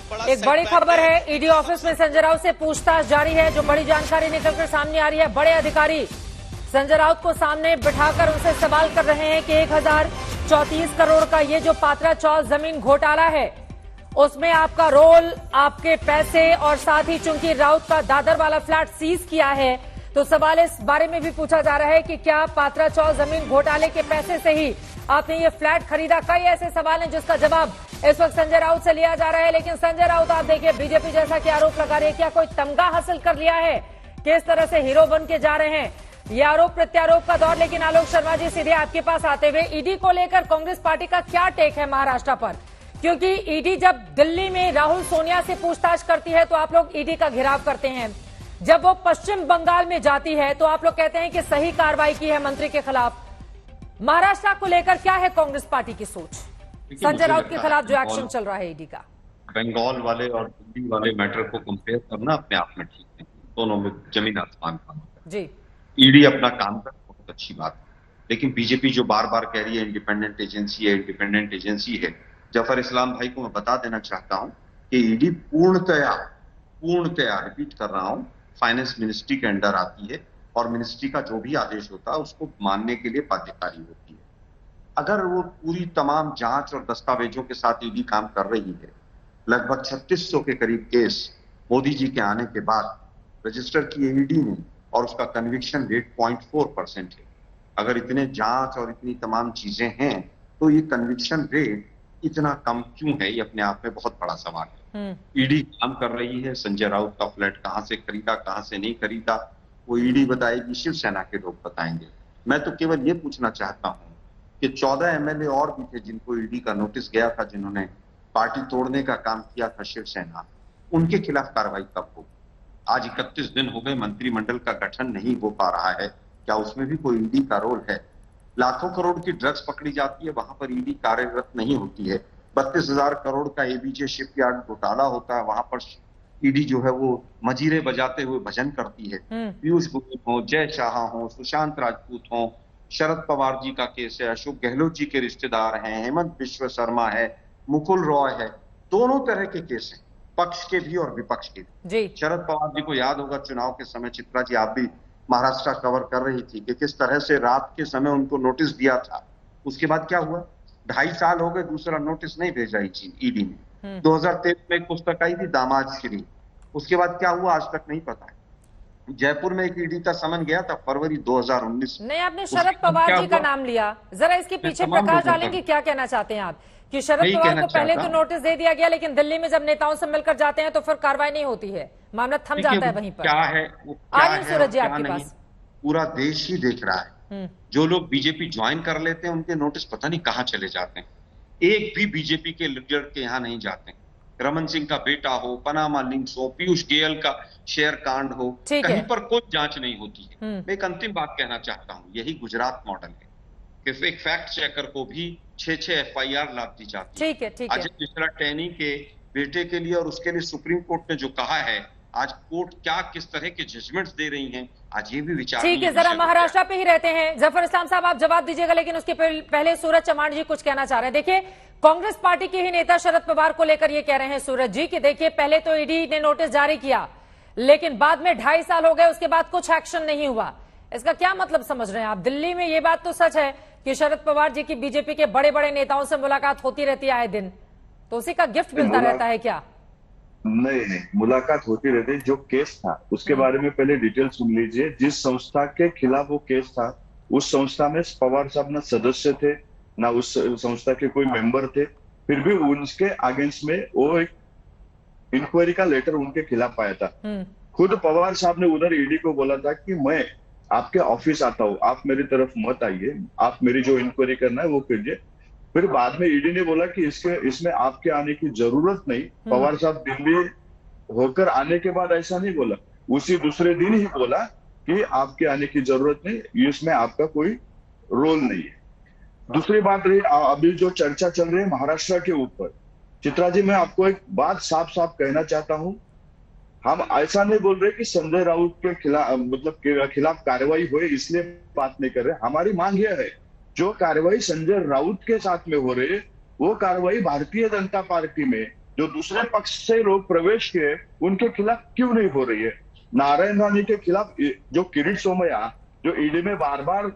एक बड़ी खबर है, ईडी ऑफिस में संजय राउत से पूछताछ जारी है। जो बड़ी जानकारी निकलकर सामने आ रही है, बड़े अधिकारी संजय राउत को सामने बिठाकर उनसे सवाल कर रहे हैं कि 1034 करोड़ का ये जो पात्रा चौल जमीन घोटाला है, उसमें आपका रोल, आपके पैसे और साथ ही चूंकि राउत का दादर वाला फ्लैट सीज किया है, तो सवाल इस बारे में भी पूछा जा रहा है कि क्या पात्रा चौल जमीन घोटाले के पैसे से ही आपने ये फ्लैट खरीदा। कई ऐसे सवाल हैं जिसका जवाब इस वक्त संजय राउत से लिया जा रहा है। लेकिन संजय राउत, आप देखिए, बीजेपी जैसा कि आरोप लगा रही है, क्या कोई तमगा हासिल कर लिया है, किस तरह से हीरो बन के जा रहे हैं, ये आरोप प्रत्यारोप का दौर। लेकिन आलोक शर्मा जी, सीधे आपके पास आते हुए, ईडी को लेकर कांग्रेस पार्टी का क्या टेक है महाराष्ट्र पर? क्योंकि ईडी जब दिल्ली में राहुल सोनिया से पूछताछ करती है तो आप लोग ईडी का घेराव करते हैं, जब वो पश्चिम बंगाल में जाती है तो आप लोग कहते हैं कि सही कार्रवाई की है मंत्री के खिलाफ। महाराष्ट्र को लेकर क्या है कांग्रेस पार्टी की सोच, संजय राउत के खिलाफ जो एक्शन चल रहा है ईडी का? बंगाल वाले और दिल्ली वाले मैटर को कंपेयर करना अपने आप में ठीक नहीं, दोनों में जमीन आसमान का अंतर जी। ईडी अपना काम कर, बहुत अच्छी बात है, लेकिन बीजेपी जो बार बार कह रही है इंडिपेंडेंट एजेंसी है, इंडिपेंडेंट एजेंसी है, जफर इस्लाम भाई को मैं बता देना चाहता हूं कि ईडी पूर्णतया रिपीट कर रहा हूं, फाइनेंस मिनिस्ट्री के अंडर आती है और मिनिस्ट्री का जो भी आदेश होता है उसको मानने के लिए बाध्यकारी होती है। अगर वो पूरी तमाम जांच और दस्तावेजों के साथ ईडी काम कर रही है, लगभग 3600 के करीब केस मोदी जी के आने के बाद रजिस्टर किए ईडी ने और उसका कन्विक्शन रेट 0.4% है। अगर इतने जांच और इतनी तमाम चीजें हैं तो ये कन्विक्शन रेट इतना कम क्यों है, ये अपने आप में बहुत बड़ा सवाल है। ईडी काम कर रही है, संजय राउत का फ्लैट कहां से खरीदा, कहां से नहीं खरीदा, वो ईडी बताएगी, शिवसेना के लोग बताएंगे। मैं तो केवल ये पूछना चाहता हूं कि 14 एमएलए और भी थे जिनको ईडी का नोटिस गया था, जिन्होंने पार्टी तोड़ने का काम किया था शिवसेना, उनके खिलाफ कार्रवाई कब होगी? आज 31 दिन हो गए, मंत्रिमंडल का गठन नहीं हो पा रहा है, क्या उसमें भी कोई ईडी का रोल है? लाखों करोड़ की ड्रग्स पकड़ी जाती है, वहां पर ईडी कार्यरत नहीं होती है। 32,000 करोड़ का एबीजे शिपयार्ड घोटाला होता है, वहां पर ईडी जो है वो मजीरे बजाते हुए भजन करती है। पीयूष गोयल हो, जय शाह हो, सुशांत राजपूत हो, शरद पवार जी का केस है, अशोक गहलोत जी के रिश्तेदार हैं, हेमंत विश्व शर्मा है, मुकुल रॉय है, दोनों तरह के केस हैं, पक्ष के भी और विपक्ष के भी। शरद पवार जी को याद होगा चुनाव के समय, चित्रा जी आप भी महाराष्ट्र कवर कर रही थी कि किस तरह से रात के समय उनको नोटिस दिया था। उसके बाद क्या हुआ? 2.5 साल हो गए, दूसरा नोटिस नहीं भेजा ईडी ने। 2013 में एक पुस्तक आई थी, दामाद श्री, उसके बाद क्या हुआ आज तक नहीं पता है। जयपुर में एक ईडी का समन गया था फरवरी 2019 नहीं, आपने शरद पवार जी का नाम लिया, जरा इसके पीछे प्रकाश डालेंगे, क्या कहना चाहते हैं आप कि शरद पवार को पहले तो नोटिस दे दिया गया, लेकिन दिल्ली में जब नेताओं से मिलकर जाते हैं तो फिर कार्रवाई नहीं होती है, मामला थम जाता है वहीं पर? क्या है, सूरज जी आपके पास? पूरा देश ही देख रहा है। जो लोग बीजेपी ज्वाइन कर लेते हैं उनके नोटिस पता नहीं कहां चले जाते हैं। एक भी बीजेपी के लीडर के यहां नहीं जाते। रमन सिंह का बेटा हो, पनामा लिंक्स हो, पीयूष गोयल का शेयर कांड हो, कहीं पर कोई जांच नहीं होती है। मैं एक अंतिम बात कहना चाहता हूं, यही गुजरात मॉडल है कि एक फैक्ट चेकर को भी 6 एफआईआर लाद दी जाती है। ठीक है। अजय मिश्रा टैनी के बेटे के लिए और उसके लिए सुप्रीम कोर्ट ने जो कहा है, आज कोर्ट क्या किस तरह के जजमेंट्स दे रही हैं, आज ये भी विचार। ठीक है, जरा महाराष्ट्र पे ही रहते हैं। जफर इस्लाम साहब, आप जवाब दीजिएगा, लेकिन उसके पहले सूरज चमार जी कुछ कहना चाह रहे हैं। देखिए, कांग्रेस पार्टी के ही नेता शरद पवार को लेकर ये कह रहे हैं सूरज जी कि देखिए, पहले तो ईडी ने नोटिस जारी किया, लेकिन बाद में 2.5 साल हो गए, उसके बाद कुछ एक्शन नहीं हुआ। इसका क्या मतलब समझ रहे हैं आप? दिल्ली में ये बात तो सच है कि शरद पवार जी की बीजेपी के बड़े बड़े नेताओं से मुलाकात होती रहती है आए दिन, तो उसी का गिफ्ट मिलता रहता है क्या? नहीं, मुलाकात होती रहती। जो केस था उसके बारे में पहले डिटेल सुन लीजिए। जिस संस्था के खिलाफ वो केस था, उस संस्था में पवार साहब ना सदस्य थे, ना उस संस्था के कोई मेंबर थे, फिर भी उनके अगेंस्ट में वो एक इंक्वायरी का लेटर उनके खिलाफ आया था। खुद पवार साहब ने उधर ईडी को बोला था कि मैं आपके ऑफिस आता हूँ, आप मेरी तरफ मत आइए, आप मेरी जो इंक्वायरी करना है वो कीजिए। फिर बाद में ईडी ने बोला कि इसमें आपके आने की जरूरत नहीं। पवार साहब दिल्ली होकर आने के बाद ऐसा नहीं बोला, उसी दूसरे दिन ही बोला कि आपके आने की जरूरत नहीं, इसमें आपका कोई रोल नहीं है। दूसरी बात रही, अभी जो चर्चा चल रही है महाराष्ट्र के ऊपर, चित्रा जी, मैं आपको एक बात साफ साफ कहना चाहता हूं। हम ऐसा नहीं बोल रहे कि संजय राउत के खिलाफ कार्रवाई हुए इसलिए बात नहीं कर रहे। हमारी मांग यह है, जो कार्रवाई संजय राउत के साथ में हो रही है, वो कार्रवाई भारतीय जनता पार्टी में जो दूसरे पक्ष से लोग प्रवेश किए उनके खिलाफ क्यों नहीं हो रही है? नारायण राणे के खिलाफ जो किरीट सोमैया जो ईडी में बार बार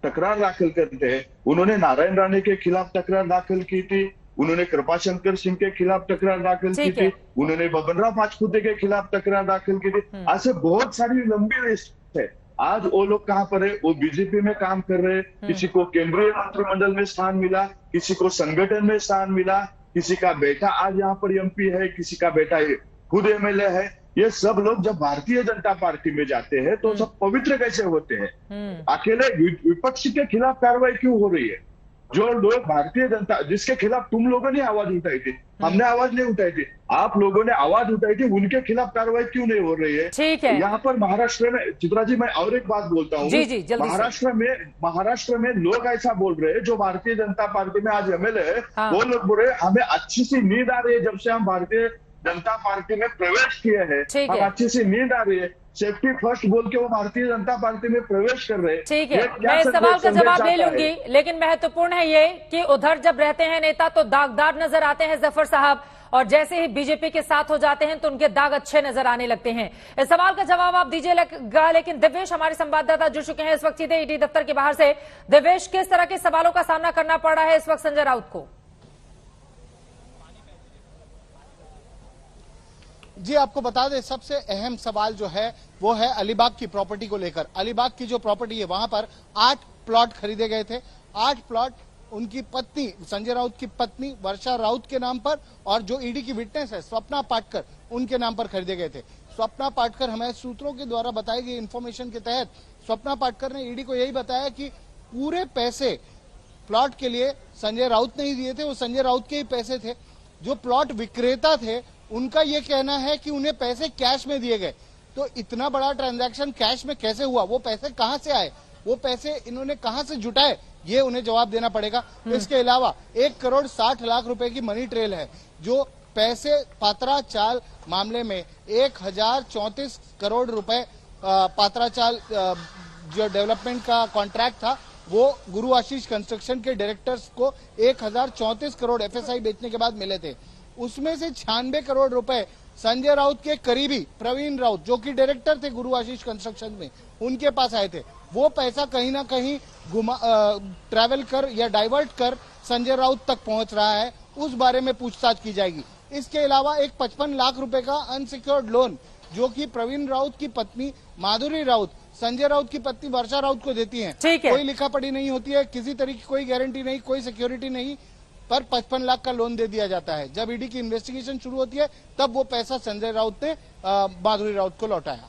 तकरार दाखिल करते हैं, उन्होंने नारायण राणे के खिलाफ तकरार दाखिल की थी, उन्होंने कृपाशंकर सिंह के खिलाफ तकरार दाखिल की थी, उन्होंने बबनराव पाचपुते के खिलाफ तकरार दाखिल की थी। ऐसे बहुत सारी लंबी लिस्ट है। आज वो लोग कहाँ पर है? वो बीजेपी में काम कर रहे हैं। किसी को केंद्रीय मंत्रिमंडल में स्थान मिला, किसी को संगठन में स्थान मिला, किसी का बेटा आज यहाँ पर एमपी है, किसी का बेटा खुद एमएलए है। ये सब लोग जब भारतीय जनता पार्टी में जाते हैं तो सब पवित्र कैसे होते हैं? अकेले विपक्ष के खिलाफ कार्रवाई क्यों हो रही है? जो लोग भारतीय जनता जिसके खिलाफ तुम लोगों ने आवाज उठाई थी, हमने आवाज नहीं उठाई थी, आप लोगों ने आवाज उठाई थी, उनके खिलाफ कार्रवाई क्यों नहीं हो रही है? ठीक है। यहाँ पर महाराष्ट्र में, चित्रा जी मैं और एक बात बोलता हूँ, महाराष्ट्र में लोग ऐसा बोल रहे हैं, जो भारतीय जनता पार्टी में आज एमएलए है, वो लोग बोल रहे हैं हमें अच्छी सी नींद आ रही है जब से हम भारतीय जनता पार्टी में प्रवेश किए हैं, हम अच्छी सी नींद आ रही है, सेफ्टी फर्स्ट बोल के वो भारतीय जनता पार्टी में प्रवेश कर रहे हैं। ठीक है, मैं इस सवाल का जवाब ले लूंगी, लेकिन महत्वपूर्ण है ये कि उधर जब रहते हैं नेता तो दागदार नजर आते हैं जफर साहब, और जैसे ही बीजेपी के साथ हो जाते हैं तो उनके दाग अच्छे नजर आने लगते हैं। इस सवाल का जवाब आप दीजिएगा, लेकिन दिव्येश हमारे संवाददाता जुड़ चुके हैं इस वक्त सीधे ईडी दफ्तर के बाहर से। दिव्येश, किस तरह के सवालों का सामना करना पड़ रहा है इस वक्त संजय राउत को? जी, आपको बता दें सबसे अहम सवाल जो है वो है अलीबाग की प्रॉपर्टी को लेकर। अलीबाग की जो प्रॉपर्टी है वहां पर 8 प्लॉट खरीदे गए थे। 8 प्लॉट उनकी पत्नी, संजय राउत की पत्नी वर्षा राउत के नाम पर, और जो ईडी की विटनेस है स्वप्ना पाटकर, उनके नाम पर खरीदे गए थे। स्वप्ना पाटकर, हमें सूत्रों के द्वारा बताई गई इन्फॉर्मेशन के तहत स्वप्ना पाटकर ने ईडी को यही बताया कि पूरे पैसे प्लॉट के लिए संजय राउत ने ही दिए थे, वो संजय राउत के ही पैसे थे। जो प्लॉट विक्रेता थे उनका ये कहना है कि उन्हें पैसे कैश में दिए गए। तो इतना बड़ा ट्रांजैक्शन कैश में कैसे हुआ? वो पैसे कहां से आए? वो पैसे इन्होंने कहां से जुटाए? ये उन्हें जवाब देना पड़ेगा। इसके अलावा 1,60,00,000 रुपए की मनी ट्रेल है, जो पैसे पात्रा चाल मामले में 1,034 करोड़ रुपए पात्रा चाल जो डेवलपमेंट का कॉन्ट्रैक्ट था, वो गुरु आशीष कंस्ट्रक्शन के डायरेक्टर्स को 1,034 करोड़ एफएसआई बेचने के बाद मिले थे। उसमें से 96 करोड़ रुपए संजय राउत के करीबी प्रवीण राउत, जो कि डायरेक्टर थे गुरु आशीष कंस्ट्रक्शन में, उनके पास आए थे। वो पैसा कहीं ना कहीं ट्रैवल कर या डाइवर्ट कर संजय राउत तक पहुंच रहा है, उस बारे में पूछताछ की जाएगी। इसके अलावा एक 55 लाख रुपए का अनसिक्योर्ड लोन, जो कि प्रवीण राउत की पत्नी माधुरी राउत संजय राउत की पत्नी वर्षा राउत को देती हैं। कोई लिखा पढ़ी नहीं होती है, किसी तरीके की कोई गारंटी नहीं, कोई सिक्योरिटी नहीं, पर 55 लाख का लोन दे दिया जाता है। जब ईडी की इन्वेस्टिगेशन शुरू होती है तब वो पैसा संजय राउत ने माधुरी राउत को लौटाया।